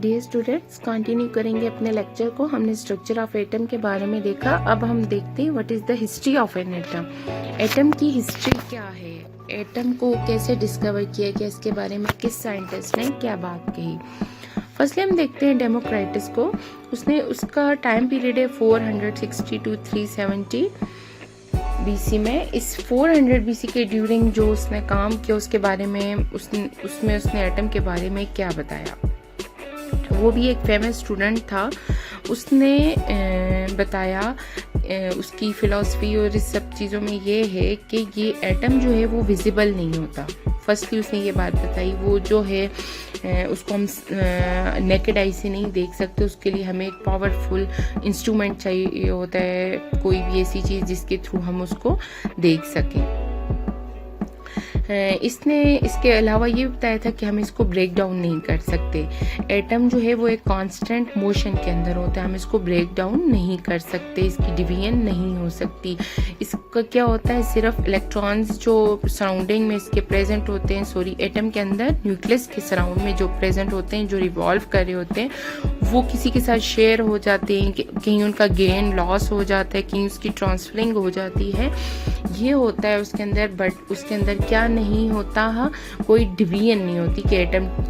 Dear students, continue करेंगे अपने lecture को। हमने स्ट्रक्चर ऑफ एटम के बारे में देखा। अब हम देखते हैं what is the history of an atom. Atom की हिस्ट्री क्या है, एटम को कैसे डिस्कवर किया गया, इसके बारे में किस साइंटिस्ट ने क्या बात कही। फर्स्टली हम देखते हैं डेमोक्राइटस को। उसका टाइम पीरियड है 460 to 370 बीसी में। इस 400 बीसी के ड्यूरिंग जो उसने काम किया उसके बारे में उसने एटम के बारे में क्या बताया। वो भी एक फेमस स्टूडेंट था। उसने बताया उसकी फिलॉसफी और इस सब चीज़ों में ये है कि ये एटम जो है वो विजिबल नहीं होता। फर्स्टली उसने ये बात बताई, वो जो है उसको हम नेकेड आई से नहीं देख सकते, उसके लिए हमें एक पावरफुल इंस्ट्रूमेंट चाहिए होता है, कोई भी ऐसी चीज़ जिसके थ्रू हम उसको देख सकें। इसने इसके अलावा ये बताया था कि हम इसको ब्रेक डाउन नहीं कर सकते। एटम जो है वो एक कांस्टेंट मोशन के अंदर होता है, हम इसको ब्रेक डाउन नहीं कर सकते, इसकी डिवीजन नहीं हो सकती। इसका क्या होता है, सिर्फ इलेक्ट्रॉन्स जो सराउंडिंग में इसके प्रेजेंट होते हैं, एटम के अंदर न्यूक्लियस के सराउंड में जो प्रेजेंट होते हैं, जो रिवॉल्व कर रहे होते हैं, वो किसी के साथ शेयर हो जाते हैं, कहीं उनका गेन लॉस हो जाता है, कहीं उसकी ट्रांसफरिंग हो जाती है। ये होता है उसके अंदर, बट उसके अंदर क्या नहीं होता, हाँ, कोई डिवीजन नहीं होती कि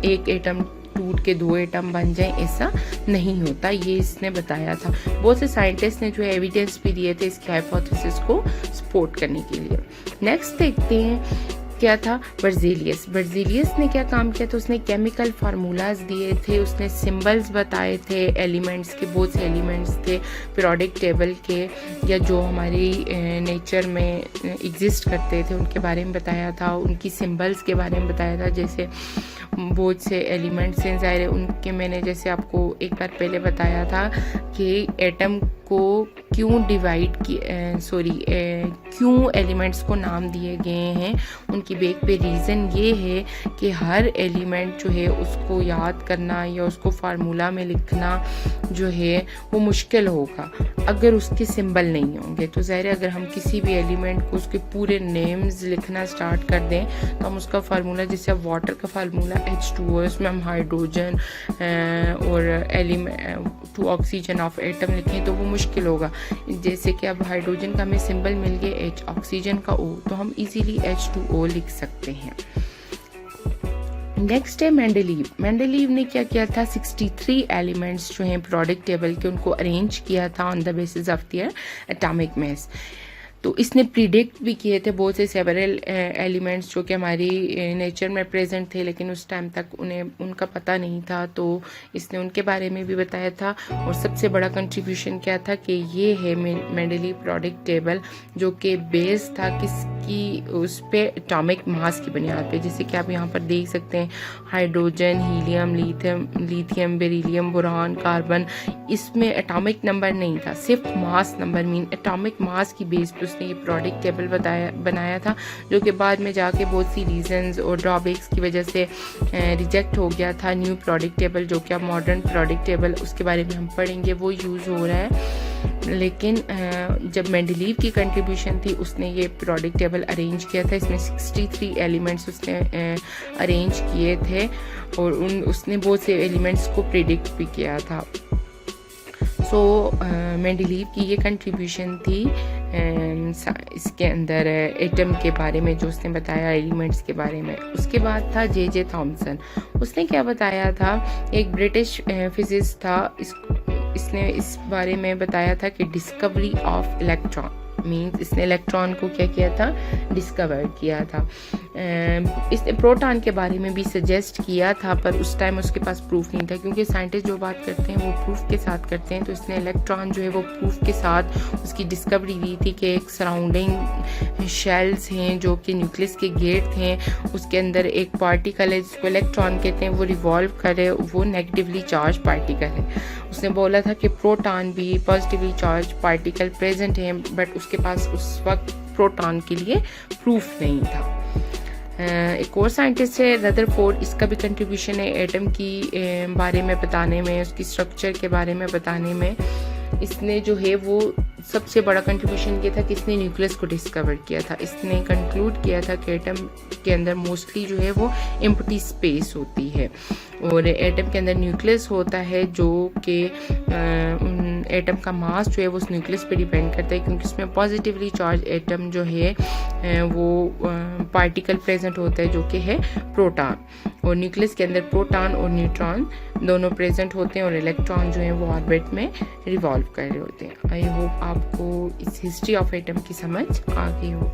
एक एटम टूट के 2 एटम बन जाए, ऐसा नहीं होता। ये इसने बताया था। बहुत से साइंटिस्ट ने जो एविडेंस भी दिए थे इसके हाइपोथेसिस को सपोर्ट करने के लिए। नेक्स्ट देखते हैं क्या था, बर्जीलियस ने क्या काम किया। तो उसने केमिकल फार्मूलाज दिए थे, उसने सिंबल्स बताए थे एलिमेंट्स के, बहुत से एलिमेंट्स थे पीरियोडिक टेबल के या जो हमारी नेचर में एग्जिस्ट करते थे उनके बारे में बताया था, उनकी सिंबल्स के बारे में बताया था। जैसे बहुत से एलिमेंट्स हैं, ज़ाहिर है उनके, मैंने जैसे आपको एक बार पहले बताया था कि एटम को क्यों क्यों एलिमेंट्स को नाम दिए गए हैं, उनकी बेक पे रीज़न ये है कि हर एलिमेंट जो है उसको याद करना या उसको फार्मूला में लिखना जो है वो मुश्किल होगा अगर उसके सिंबल नहीं होंगे। तो ज़ाहिर है अगर हम किसी भी एलिमेंट को उसके पूरे नेम्स लिखना स्टार्ट कर दें तो हम उसका फार्मूला, जैसे अब वाटर का फार्मूला H2O, उसमें हम हाइड्रोजन और 2 ऑक्सीजन ऑफ एटम लिखें तो वो मुश्किल होगा। जैसे कि अब हाइड्रोजन का हमें सिंबल मिल गया H, ऑक्सीजन का O, तो हम इजीली H2O लिख सकते हैं। नेक्स्ट है मेंडलीव ने क्या किया था, 63 एलिमेंट्स जो हैं पीरियोडिक टेबल के, उनको अरेंज किया था on the basis of their atomic mass. तो इसने प्रिडिक्ट भी किए थे बहुत से सेवरल एलिमेंट्स जो कि हमारी नेचर में प्रेजेंट थे, लेकिन उस टाइम तक उनका पता नहीं था, तो इसने उनके बारे में भी बताया था। और सबसे बड़ा कंट्रीब्यूशन क्या था कि ये है मेंडलीव पीरियोडिक टेबल, जो कि बेस था किसकी, उस पे एटॉमिक मास की बुनियाद पे। जैसे कि आप यहाँ पर देख सकते हैं hydrogen, helium, lithium, beryllium, boron, carbon, इसमें एटॉमिक नंबर नहीं था, सिर्फ mass number, mean atomic mass की बेस पे उसने ये पीरियोडिक टेबल बनाया था, जो कि बाद में जाके बहुत सी रीजंस और ड्रॉबैक्स की वजह से रिजेक्ट हो गया था। न्यू पीरियोडिक टेबल जो कि अब मॉडर्न पीरियोडिक टेबल, उसके बारे में हम पढ़ेंगे, वो यूज़ हो रहा है। लेकिन जब मेंडलीव की कंट्रीब्यूशन थी, उसने ये पीरियोडिक टेबल अरेंज किया था। इसमें 63 एलिमेंट्स उसने अरेंज किए थे और उसने बहुत से एलिमेंट्स को प्रिडिक्ट भी किया था। सो मेंडलीव की ये कंट्रीब्यूशन थी इसके अंदर एटम के बारे में, जो उसने बताया एलिमेंट्स के बारे में। उसके बाद था जे थॉमसन। उसने क्या बताया था, एक ब्रिटिश फिजिसिस्ट था, इसने इस बारे में बताया था कि डिस्कवरी ऑफ इलेक्ट्रॉन, मीन्स इसने इलेक्ट्रॉन को क्या किया था, डिस्कवर किया था। इसने प्रोटॉन के बारे में भी सजेस्ट किया था, पर उस टाइम उसके पास प्रूफ नहीं था, क्योंकि साइंटिस्ट जो बात करते हैं वो प्रूफ के साथ करते हैं। तो इसने इलेक्ट्रॉन जो है वो प्रूफ के साथ उसकी डिस्कवरी दी थी कि एक सराउंडिंग शेल्स हैं जो कि न्यूक्लियस के गेट हैं, उसके अंदर एक पार्टिकल है जिसको इलेक्ट्रॉन कहते हैं, वो रिवॉल्व करे, वो नेगेटिवली चार्ज पार्टिकल है। उसने बोला था कि प्रोटॉन भी पॉजिटिवली चार्ज पार्टिकल प्रेजेंट हैं, बट उसके पास उस वक्त प्रोटॉन के लिए प्रूफ नहीं था। एक और साइंटिस्ट है रदरफोर्ड, इसका भी कंट्रीब्यूशन है एटम की बारे में बताने में, उसकी स्ट्रक्चर के बारे में बताने में। इसने जो है वो सबसे बड़ा कंट्रीब्यूशन किया था किसने? न्यूक्लियस को डिस्कवर किया था। इसने कंक्लूड किया था कि एटम के अंदर मोस्टली जो है वो एम्प्टी स्पेस होती है और एटम के अंदर न्यूक्लियस होता है जो कि एटम का मास जो है वो उस न्यूक्लियस पे डिपेंड करता है, क्योंकि उसमें पॉजिटिवली चार्ज एटम जो है वो पार्टिकल प्रेजेंट होता है जो कि है प्रोटॉन, और न्यूक्लियस के अंदर प्रोटॉन और न्यूट्रॉन दोनों प्रेजेंट होते हैं और इलेक्ट्रॉन जो है वो ऑर्बिट में रिवॉल्व कर रहे होते हैं। आई होप आपको इस हिस्ट्री ऑफ एटम की समझ आ गई हो।